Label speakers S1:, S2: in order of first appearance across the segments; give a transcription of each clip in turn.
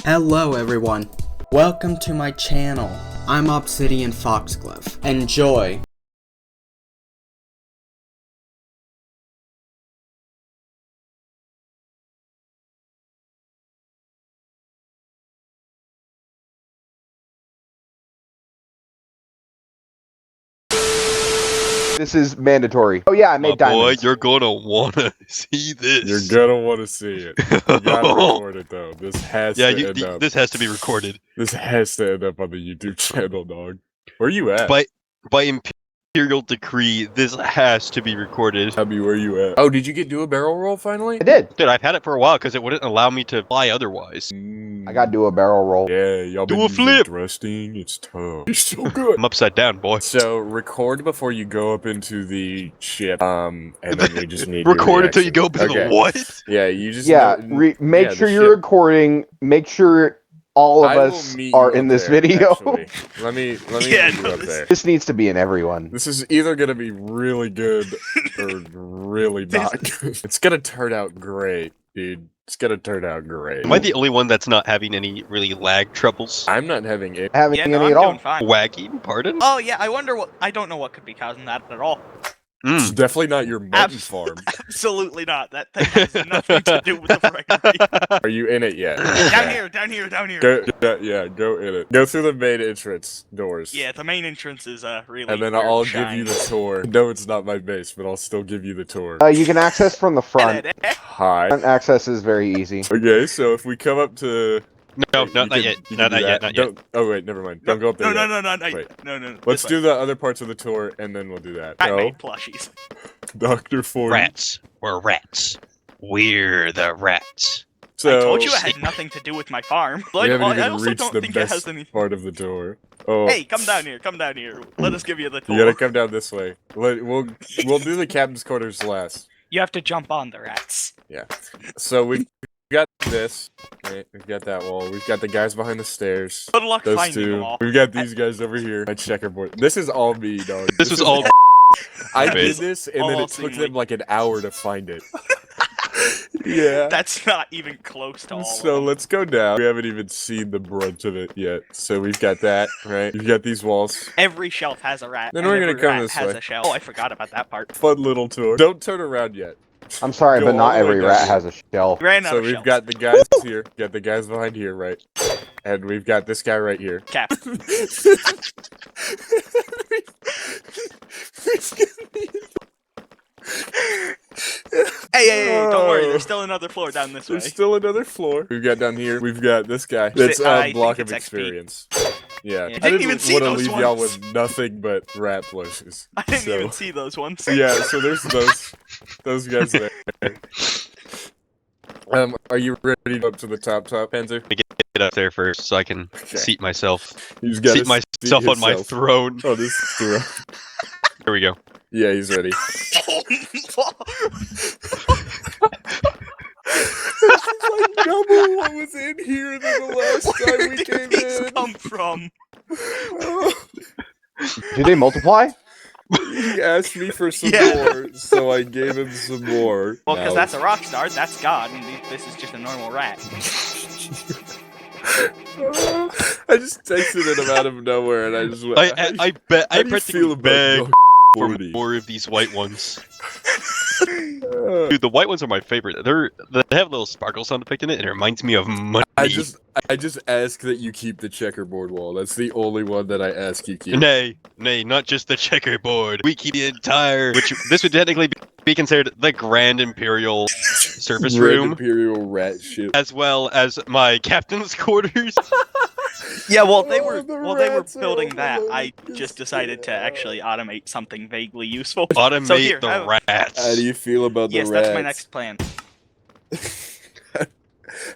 S1: Hello everyone, welcome to my channel. I'm Obsidian Foxglove. Enjoy!
S2: This is mandatory. Oh yeah, I made diamonds.
S3: Boy, you're gonna wanna see this.
S4: You're gonna want to see it. You gotta record it though. This has to end up.
S3: This has to be recorded.
S4: This has to end up on the YouTube channel, dog. Where you at?
S3: By Imperial decree, this has to be recorded.
S4: Tell me where you at. Oh, did you do a barrel roll finally?
S2: I did.
S3: Dude, I've had it for a while because it wouldn't allow me to fly otherwise.
S2: I gotta do a barrel roll.
S4: Yeah, y'all
S3: Do
S4: been
S3: a flip.
S4: thrusting. It's tough. It's so good.
S3: I'm upside down, boy.
S4: So record before you go up into the ship. And then we just need
S3: record
S4: your
S3: until you go up to
S4: reaction.
S3: the what?
S4: Yeah, you just
S2: Make sure you're recording. Make sure all of us are in this video.
S4: Actually. Let me meet you up there.
S2: This needs to be in everyone.
S4: This is either gonna be really good or really not good. It's gonna turn out great, dude. It's gonna turn out great.
S3: Am I the only one that's not having any really lag troubles?
S4: I'm not having it.
S2: Having
S5: Yeah,
S2: any
S5: no,
S2: at
S5: I'm
S2: all.
S5: doing fine.
S3: Wagging? Pardon?
S5: Oh yeah, I wonder what. I don't know what could be causing that at all.
S4: It's definitely not your mutton farm.
S5: Absolutely not. That thing has nothing to do with the frame.
S4: Are you in it yet?
S5: Down here.
S4: Go in it. Go through the main entrance doors.
S5: Yeah, the main entrance is really.
S4: And then
S5: weird
S4: I'll
S5: shine.
S4: give you the tour. No, it's not my base, but I'll still give you the tour.
S2: You can access from the front.
S4: Hi.
S2: Front access is very easy.
S4: Okay, so if we come up to...
S3: No, not yet. Not yet.
S4: Oh wait, never mind. Don't go up there.
S5: No,
S4: yet.
S5: not
S4: Wait.
S5: yet. No.
S4: Let's do the other parts of the tour, and then we'll do that.
S5: I
S4: So,
S5: made plushies.
S4: Dr. Ford.
S3: Rats. We're rats. We're the rats.
S4: So,
S5: I told you it had nothing to do with my farm.
S4: we haven't
S5: I
S4: even
S5: also
S4: reached
S5: don't
S4: the
S5: think it has
S4: best
S5: any.
S4: part of the tour. Oh,
S5: Hey, come down here. Let us give you the tour.
S4: you gotta come down this way. We'll do the captain's quarters last.
S5: You have to jump on the rats.
S4: Yeah. So we've got this. Right, we've got that wall. We've got the guys behind the stairs.
S5: Good luck
S4: Those
S5: finding them
S4: two.
S5: all.
S4: We've got these guys over here. My checkerboard. This is all me, dog.
S3: This was
S4: is-
S3: all.
S4: I
S3: Base.
S4: did this, and then it took
S5: Semly.
S4: them like an hour to find it. Yeah.
S5: That's not even close to all.
S4: So
S5: of them.
S4: let's go down. We haven't even seen the brunt of it yet. So we've got that, right? We've got these walls.
S5: Every shelf has a rat.
S4: Then
S5: and
S4: we're gonna
S5: every
S4: come
S5: rat
S4: this
S5: has
S4: way.
S5: a shelf. Oh, I forgot about that part.
S4: Fun little tour. Don't turn around yet.
S2: I'm sorry,
S4: Go
S2: but not
S4: all the way
S2: every
S4: down
S2: rat
S4: here.
S2: has a shelf.
S5: Ran out
S4: So
S5: of
S4: we've
S5: shelves.
S4: got the guys here. Got the guys behind here, right? And we've got this guy right here.
S5: Cap. Hey, don't worry. There's still another floor down this way.
S4: There's still another floor. We've got down here. We've got this guy. That's
S5: I
S4: a block
S5: think
S4: of
S5: it's XP.
S4: experience. Yeah.
S5: Yeah,
S4: I
S5: didn't even see
S4: wanna
S5: those
S4: leave y'all
S5: ones.
S4: with nothing but rat plushes.
S5: I didn't
S4: So-
S5: even see those ones.
S4: Yeah. So there's those guys there. Are you ready to go up to the top, Panzer?
S3: Get up there first so I can
S4: Okay.
S3: seat myself.
S4: He's got
S3: Seat myself on my throne.
S4: Oh, this throne.
S3: Here we go.
S4: Yeah, he's ready. Like double what was in here than the last time
S5: Where
S4: we
S5: did
S4: came
S5: these
S4: in.
S5: come from?
S2: Do they multiply?
S4: He asked me for some
S5: Yeah.
S4: more, so I gave him some more.
S5: Well, because
S4: Now-
S5: that's a rock star. That's God, and this is just a normal rat.
S4: I just texted him out of nowhere, and I just went.
S3: I bet
S4: how
S3: I
S4: do you feel
S3: practically
S4: about
S3: beg
S4: going
S3: for
S4: 40?
S3: more of these white ones. Dude, the white ones are my favorite. They have little sparkles sound effect in it, and it reminds me of money.
S4: I just ask that you keep the checkerboard wall. That's the only one that I ask you keep.
S3: Nay, not just the checkerboard. We keep the entire, which this would technically be considered the Grand Imperial service
S4: Red
S3: room,
S4: Imperial rat shit.
S3: as well as my captain's quarters.
S5: Yeah, well, they were
S4: the rats are
S5: building that. I
S4: overloaded.
S5: just decided to actually automate something vaguely useful.
S3: Automate
S5: So here,
S3: the rats.
S4: How do you feel about
S5: Yes,
S4: the rats?
S5: that's my next plan.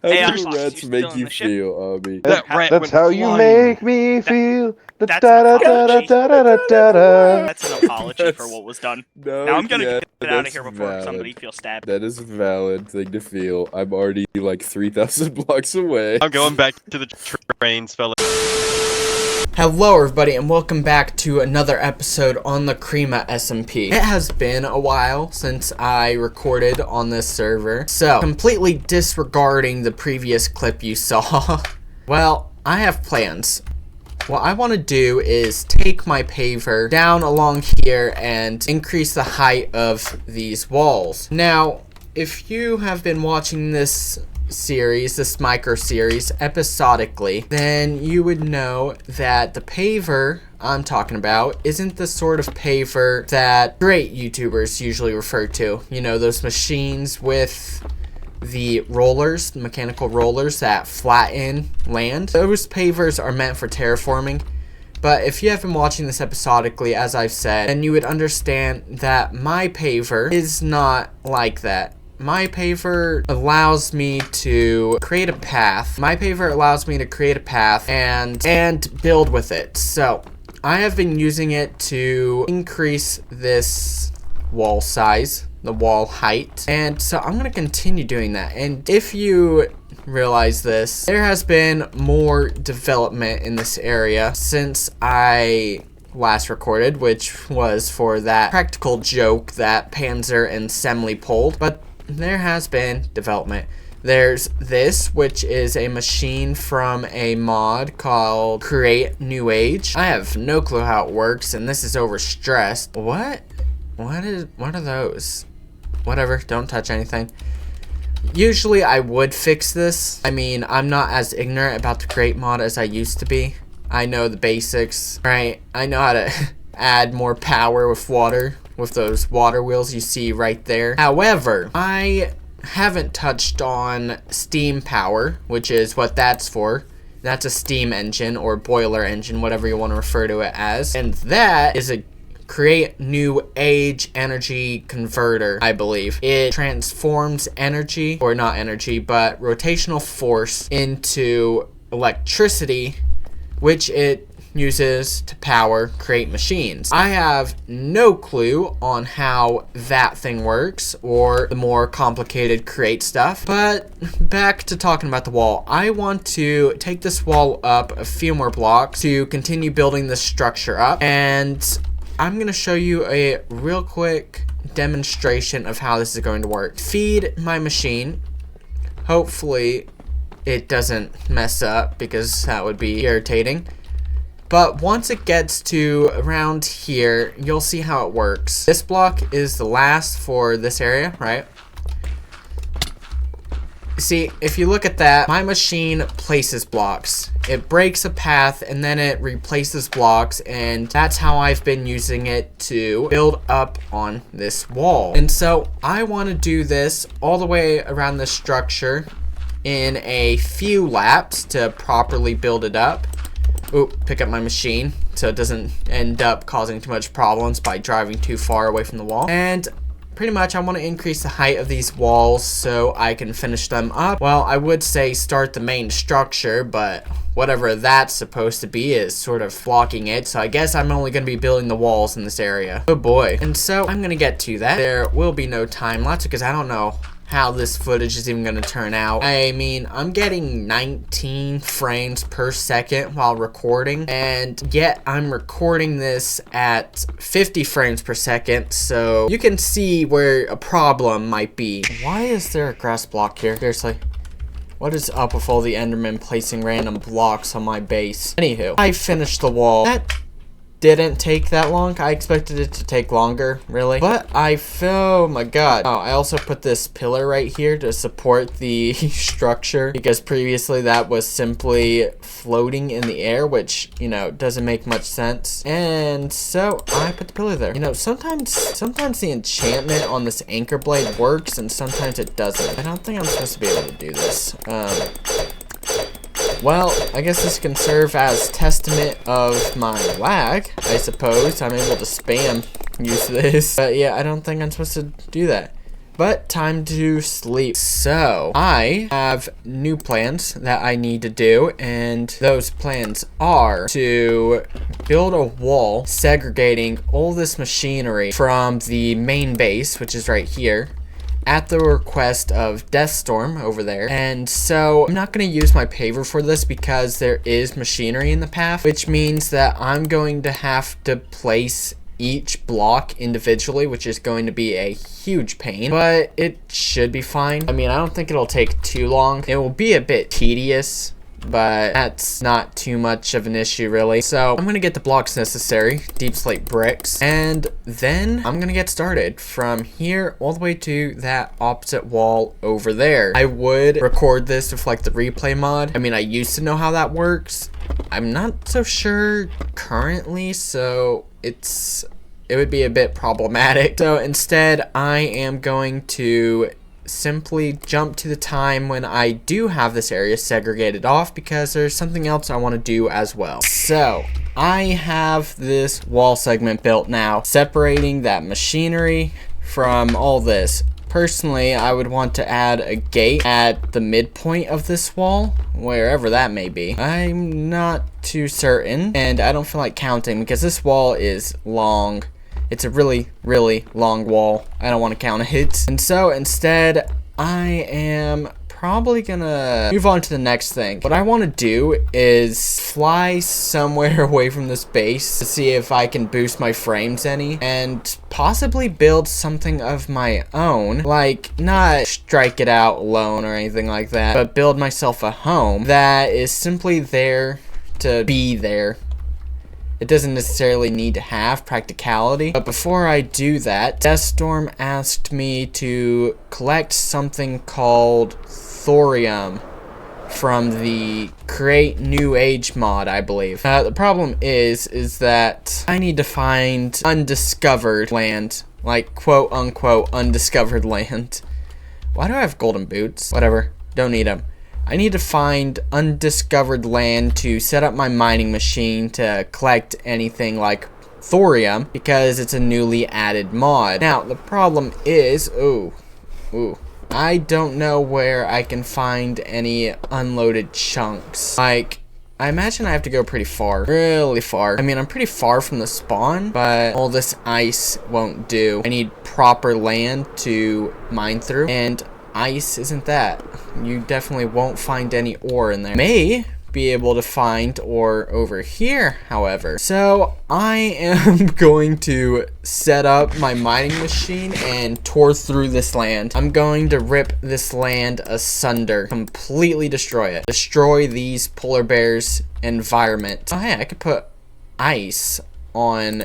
S4: How
S5: Hey,
S4: do
S5: I'm
S4: the
S5: lost.
S4: rats
S5: You
S4: make
S5: still in
S4: you
S5: the ship?
S4: feel, Abby?
S3: That rat
S2: That's
S3: went
S2: how you
S3: flying.
S2: make me feel.
S5: That's
S2: Da
S5: an
S2: da da da
S5: apology.
S2: da da da da da.
S5: That's an apology for
S4: That's-
S5: what was done.
S4: No,
S5: Now I'm gonna
S4: yeah,
S5: get out of
S4: that's
S5: here before
S4: valid.
S5: somebody feels stabbed.
S4: That is a valid thing to feel. I'm already like 3,000 blocks away.
S3: I'm going back to the trains, fella.
S1: Hello everybody and welcome back to another episode on the Chrima SMP. It has been a while since I recorded on this server, so completely disregarding the previous clip you saw, Well, I have plans. What I want to do is take my paver down along here and increase the height of these walls. Now, if you have been watching this series, this micro series, episodically, then you would know that the paver I'm talking about isn't the sort of paver that great YouTubers usually refer to. You know, those machines with the rollers, mechanical rollers that flatten land. Those pavers are meant for terraforming. But if you have been watching this episodically, as I've said, then you would understand that my paver is not like that. My paver allows me to create a path. My paver allows me to create a path and build with it. So I have been using it to increase this wall size, the wall height, and so I'm gonna continue doing that. And if you realize this, there has been more development in this area since I last recorded, which was for that practical joke that Panzer and Semly pulled, but there has been development. There's this, which is a machine from a mod called Create New Age. I have no clue how it works, and this is overstressed. What are those? Whatever, don't touch anything. Usually I would fix this. I mean, I'm not as ignorant about the Create mod as I used to be. I know the basics, right? I know how to add more power with water, with those water wheels you see right there. However, I haven't touched on steam power, which is what that's for. That's a steam engine or boiler engine, whatever you want to refer to it as. And that is a Create New Age energy converter, I believe. It transforms energy, or not energy, but rotational force into electricity, which it uses to power Create machines. I have no clue on how that thing works or the more complicated Create stuff, but back to talking about the wall. I want to take this wall up a few more blocks to continue building this structure up, and I'm going to show you a real quick demonstration of how this is going to work. Feed my machine. Hopefully it doesn't mess up because that would be irritating. But once it gets to around here, you'll see how it works. This block is the last for this area, right? See, if you look at that, my machine places blocks. It breaks a path and then it replaces blocks, and that's how I've been using it to build up on this wall. And so I want to do this all the way around this structure in a few laps to properly build it up. Ooh, pick up my machine so it doesn't end up causing too much problems by driving too far away from the wall. And pretty much I want to increase the height of these walls so I can finish them up. Well, I would say start the main structure, but whatever that's supposed to be is sort of blocking it, so I guess I'm only going to be building the walls in this area. Oh boy. And so I'm going to get to that. There will be no time lapse because I don't know how this footage is even going to turn out. I mean, I'm getting 19 frames per second while recording, and yet I'm recording this at 50 frames per second, so you can see where a problem might be. Why is there a grass block here? Seriously. What is up with all the Endermen placing random blocks on my base? Anywho, I finished the wall. That didn't take that long. I expected it to take longer, really. But oh my god. Oh, I also put this pillar right here to support the structure, because previously that was simply floating in the air, which, you know, doesn't make much sense. And so I put the pillar there. You know, sometimes the enchantment on this anchor blade works and sometimes it doesn't. I don't think I'm supposed to be able to do this. Well, I guess this can serve as testament of my lag, I suppose. I'm able to spam use this. But yeah, I don't think I'm supposed to do that. But time to sleep. So, I have new plans that I need to do, and those plans are to build a wall segregating all this machinery from the main base, which is right here, at the request of Deathstorm over there. And so I'm not going to use my paver for this because there is machinery in the path, which means that I'm going to have to place each block individually, which is going to be a huge pain, but it should be fine. I mean, I don't think it'll take too long. It will be a bit tedious, but that's not too much of an issue really. So I'm gonna get the blocks necessary, deep slate bricks, and then I'm gonna get started from here all the way to that opposite wall over there. I would record this with like the replay mod. I mean, I used to know how that works. I'm not so sure currently, so it would be a bit problematic. So instead, I am going to simply jump to the time when I do have this area segregated off, because there's something else I want to do as well. So I have this wall segment built now, separating that machinery from all this. Personally, I would want to add a gate at the midpoint of this wall, wherever that may be. I'm not too certain, and I don't feel like counting because this wall is long. It's a really, really long wall. I don't want to count it. And so instead, I am probably gonna move on to the next thing. What I want to do is fly somewhere away from this base to see if I can boost my frames any, and possibly build something of my own. Like, not strike it out alone or anything like that, but build myself a home that is simply there to be there. It doesn't necessarily need to have practicality. But before I do that, Deathstorm asked me to collect something called thorium from the Create New Age mod, I believe. The problem is that I need to find undiscovered land, like quote unquote undiscovered land. Why do I have golden boots? Whatever, don't need them. I need to find undiscovered land to set up my mining machine to collect anything like thorium, because it's a newly added mod. Now, the problem is, I don't know where I can find any unloaded chunks. Like, I imagine I have to go pretty far, really far. I mean, I'm pretty far from the spawn, but all this ice won't do. I need proper land to mine through, and ice isn't that. You definitely won't find any ore in there. May be able to find ore over here, however. So I am going to set up my mining machine and tour through this land. I'm going to rip this land asunder, completely destroy it. Destroy these polar bears' environment. Oh hey, I could put ice on,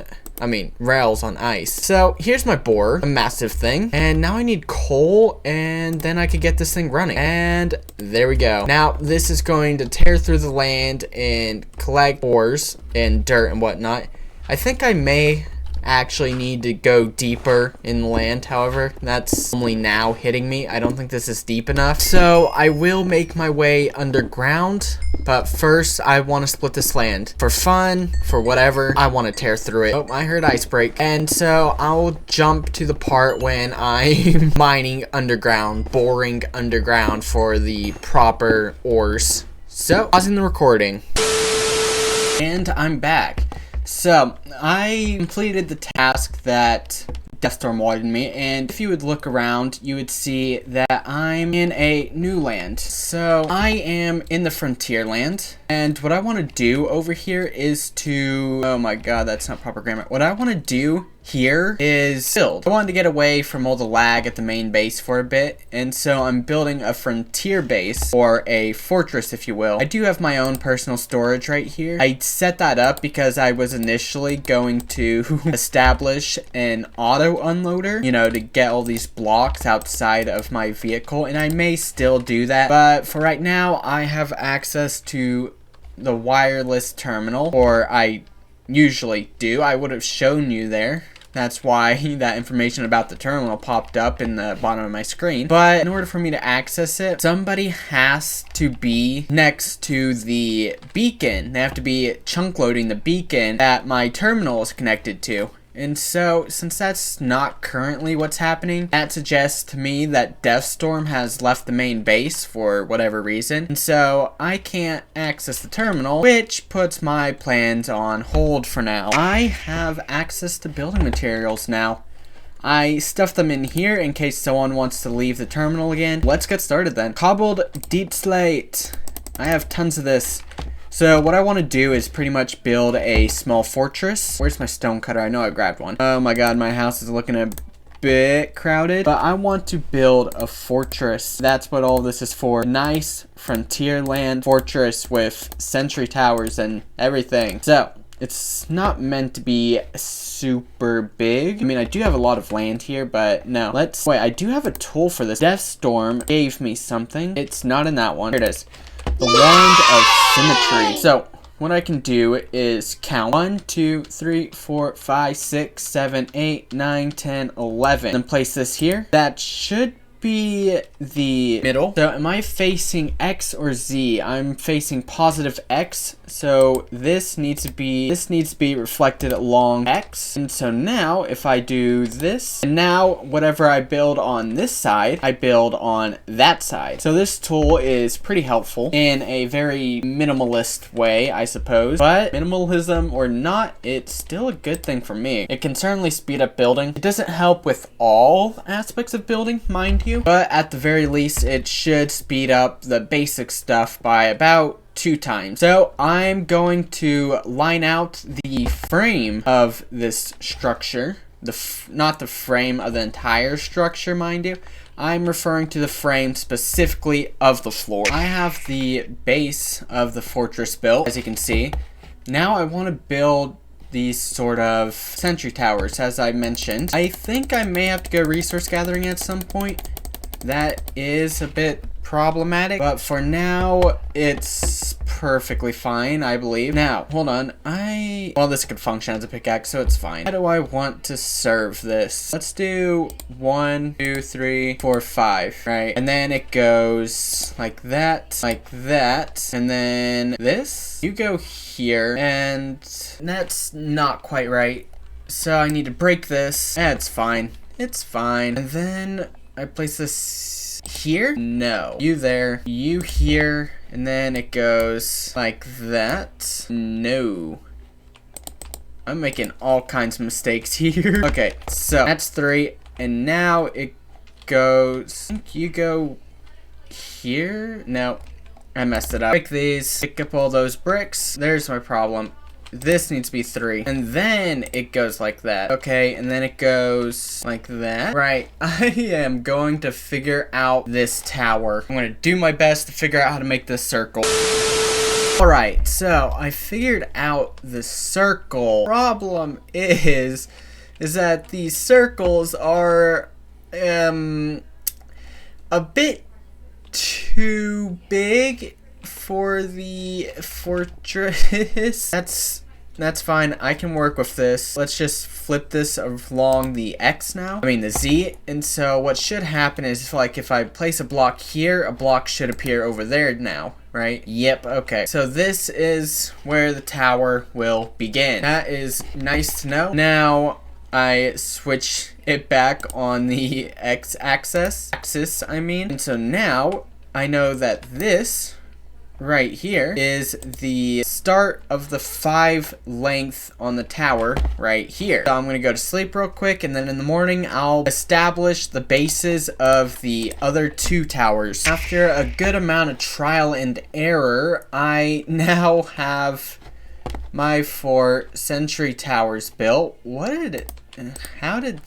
S1: rails on ice. So here's my borer, a massive thing. And now I need coal, and then I could get this thing running. And there we go. Now this is going to tear through the land and collect ores and dirt and whatnot. I think I may actually need to go deeper in the land, however. That's only now hitting me. I don't think this is deep enough. So I will make my way underground. But first, I want to split this land. For fun, for whatever, I want to tear through it. Oh, I heard ice break. And so I'll jump to the part when I'm mining underground, boring underground for the proper ores. So, pausing the recording. And I'm back. So, I completed the task that Deathstorm wanted me, and if you would look around, you would see that I'm in a new land. So I am in the frontier land, and what I want to do over here is to, oh my god, that's not proper grammar. What I want to do here is build. I wanted to get away from all the lag at the main base for a bit, and so I'm building a frontier base, or a fortress if you will. I do have my own personal storage right here. I set that up because I was initially going to establish an auto unloader, you know, to get all these blocks outside of my vehicle, and I may still do that, but for right now I have access to the wireless terminal, or I usually do. I would have shown you there. That's why that information about the terminal popped up in the bottom of my screen. But in order for me to access it, somebody has to be next to the beacon. They have to be chunk loading the beacon that my terminal is connected to. And so, since that's not currently what's happening, that suggests to me that Deathstorm has left the main base for whatever reason. And so, I can't access the terminal, which puts my plans on hold for now. I have access to building materials now. I stuffed them in here in case someone wants to leave the terminal again. Let's get started then. Cobbled deep slate. I have tons of this. So what I want to do is pretty much build a small fortress. Where's my stone cutter? I know I grabbed one. Oh my god, my house is looking a bit crowded, but I want to build a fortress. That's what all this is for. Nice frontier land fortress with sentry towers and everything. So it's not meant to be super big. I mean, I do have a lot of land here, but no. Wait, I do have a tool for this. Deathstorm gave me something. It's not in that one. Here it is. The Wand of Symmetry. So what I can do is count 1, 2, 3, 4, 5, 6, 7, 8, 9, 10, 11. And place this here. That should be the middle. So am I facing X or Z? I'm facing positive X, so this needs to be reflected along X. And so now if I do this, and now whatever I build on this side, I build on that side. So this tool is pretty helpful in a very minimalist way, I suppose. But minimalism or not, it's still a good thing for me. It can certainly speed up building. It doesn't help with all aspects of building, mind you, but at the very least it should speed up the basic stuff by about 2 times. So I'm going to line out the frame of this structure, not the frame of the entire structure, mind you. I'm referring to the frame specifically of the floor. I have the base of the fortress built, as you can see. Now I want to build these sort of sentry towers, as I mentioned. I think I may have to go resource gathering at some point. That is a bit problematic, but for now it's perfectly fine, I believe. Now hold on, well, this could function as a pickaxe, so it's fine. How do I want to serve this? Let's do 1, 2, 3, 4, 5, right? And then it goes like that, and then this, you go here, and that's not quite right, so I need to break this. It's fine, it's fine. And then I place this here? No. You there, you here, and then it goes like that. No. I'm making all kinds of mistakes here. Okay, so that's 3, and now it goes, I think you go here? No, I messed it up. Break these, pick up all those bricks. There's my problem. This needs to be 3, and then it goes like that. Okay, and then it goes like that. Right, I am going to figure out this tower. I'm going to do my best to figure out how to make this circle. Alright, so I figured out the circle. Problem is that these circles are a bit too big for the fortress. That's fine. I can work with this. Let's just flip this along the X now. I mean the Z. And so what should happen is, like, if I place a block here, a block should appear over there now, right? Yep, okay. So this is where the tower will begin. That is nice to know. Now I switch it back on the X-axis, and so now I know that this right here is the start of the 5 length on the tower right here. So I'm gonna go to sleep real quick, and then in the morning I'll establish the bases of the other 2 towers. After a good amount of trial and error, I now have my 4 sentry towers built. How did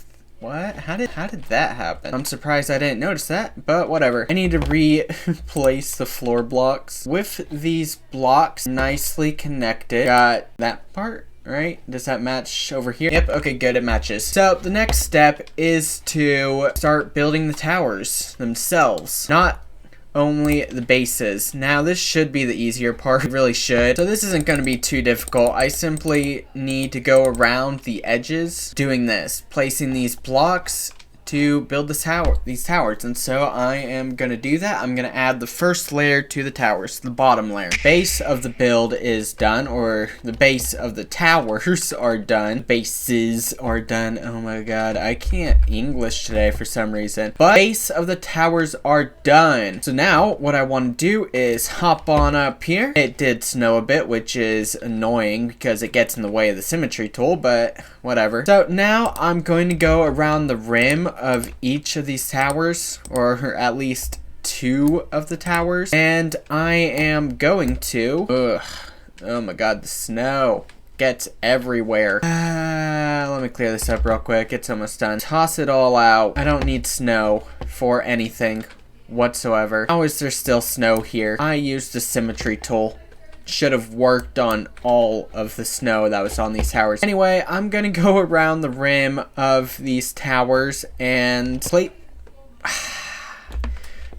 S1: that happen? I'm surprised I didn't notice that, but whatever. I need to replace the floor blocks. With these blocks nicely connected, got that part, right? Does that match over here? Yep, okay, good, it matches. So the next step is to start building the towers themselves, not only the bases. Now this should be the easier part, it really should. So this isn't going to be too difficult. I simply need to go around the edges doing this, placing these blocks to build these towers. And so I am going to do that. I'm going to add the first layer to the towers, the bottom layer. Base of the build is done, or the base of the towers are done. Bases are done. Oh my god, I can't English today for some reason. But base of the towers are done. So now what I want to do is hop on up here. It did snow a bit, which is annoying because it gets in the way of the symmetry tool, but whatever. So now I'm going to go around the rim of each of these towers, or at least 2 of the towers, and I am going to oh my god, the snow gets everywhere. Let me clear this up real quick. It's almost done. Toss it all out. I don't need snow for anything whatsoever. How is there still snow here? I used the symmetry tool. Should have worked on all of the snow that was on these towers. Anyway, I'm gonna go around the rim of these towers and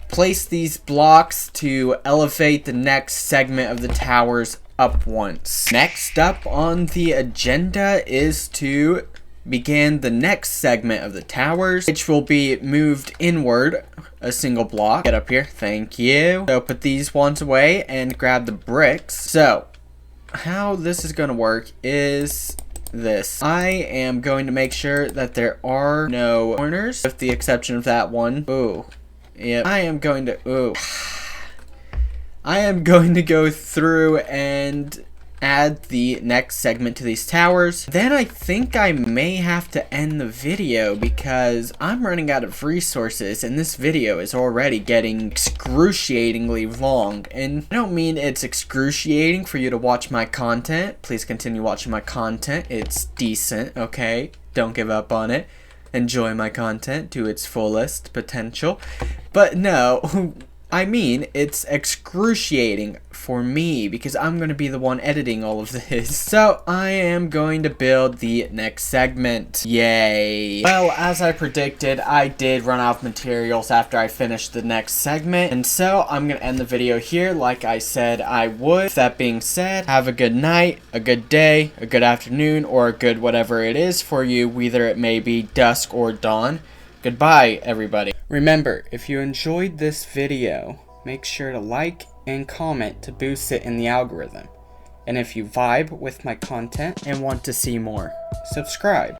S1: place these blocks to elevate the next segment of the towers up once. Next up on the agenda is to begin the next segment of the towers, which will be moved inward a single block. Get up here, thank you. So put these ones away and grab the bricks. So how this is going to work is this. I am going to make sure that there are no corners, with the exception of that one. Ooh, yep. I am going to go through and add the next segment to these towers. Then I think I may have to end the video because I'm running out of resources and this video is already getting excruciatingly long. And I don't mean it's excruciating for you to watch my content. Please continue watching my content. It's decent, okay? Don't give up on it. Enjoy my content to its fullest potential. But no, I mean, it's excruciating for me because I'm going to be the one editing all of this. So I am going to build the next segment. Yay. Well, as I predicted, I did run out of materials after I finished the next segment. And so I'm going to end the video here like I said I would. With that being said, have a good night, a good day, a good afternoon, or a good whatever it is for you, whether it may be dusk or dawn. Goodbye, everybody. Remember, if you enjoyed this video, make sure to like and comment to boost it in the algorithm. And if you vibe with my content and want to see more, subscribe.